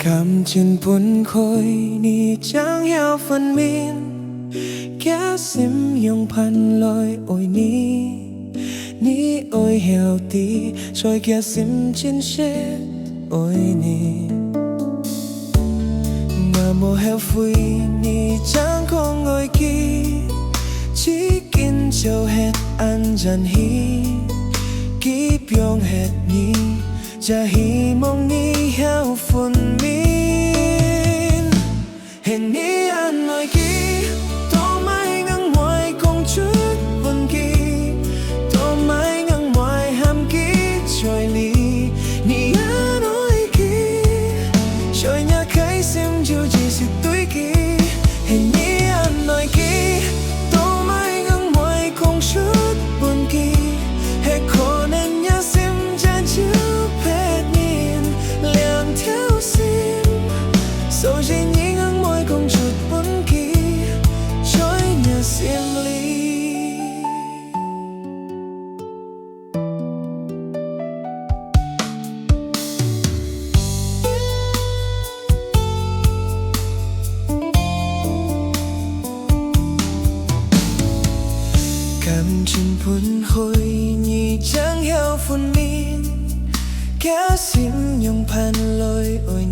Cảm chân buồn khôi ni chẳng hiểu phần min Kẻ xìm dùng pan lôi ôi ni ôi heo tí rồi kẻ xìm trên chết ôi ni Mà mô heo phui ni chẳng có ngồi kia chỉ kín châu hết ăn dần hi kiếp yong hết ni cha hi mong ni heo phun min hình ni ăn ngồi kia tô mai ngang ngoài công chút buồn kỳ tô mai ngang ngoài ham ký trời ly ni ăn ngồi kia trời nhà khai xem chiều chỉ sự tuổi kỳ hình ni ăn ngồi kia tô mai ngang ngoài công chút buồn kỳ hết khó nên nhà xem cha chưa hết nhìn liền theo sim rồi chỉ nhìn ngang ngoài công chút buồn kỳ trời nhà xem ly Cảm chân buồn hồi nhị chẳng hiểu phun min Kẻ xìm nhung pan lôi ôi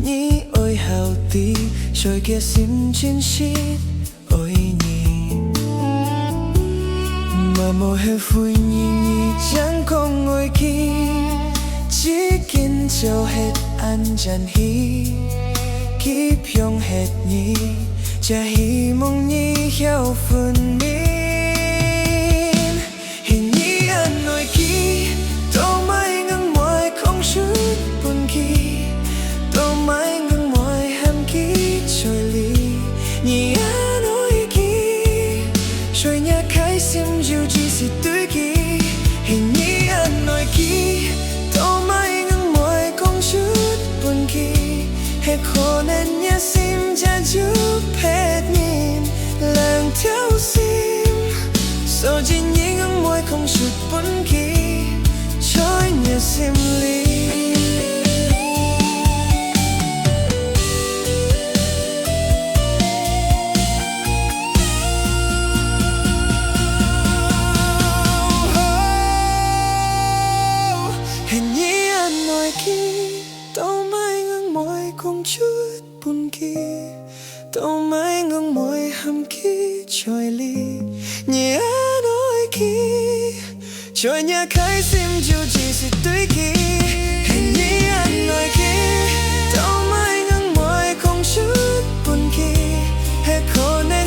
Nhi ôi hào tí rồi kẻ xìm trên shit ôi nhi Mà mô heo phui nhị chẳng có ngồi kia chỉ kín châu hết ăn dần hi kiếp yong hết nhi cha hi mong nhi heo phun min hình nhi ăn ngồi kia tô mai ngang ngoài không chút buồn kỳ tô mai ngang ngoài ham ký trời ly nhi ăn ngồi kia rồi nhà khai xem chiều chỉ sự tuổi kỳ hình nhi ăn ngồi kia tô mai ngang ngoài không chút buồn kỳ hết khó nên nhà xem cha giúp hết nhìn làng theo sim rồi chỉ nhìn ngang ngoài không chút buồn kỳ trời nhà xem ly hình như anh nói kia tao mai ngang ngoài không chút buồn kỳ tao mai ngang ngoài hàm ký trời ly như anh nói kia trời nhà khai xem chiều chỉ sự tuổi kỳ hình như anh nói kia tao mai ngang ngoài không chút buồn kỳ hết khó nên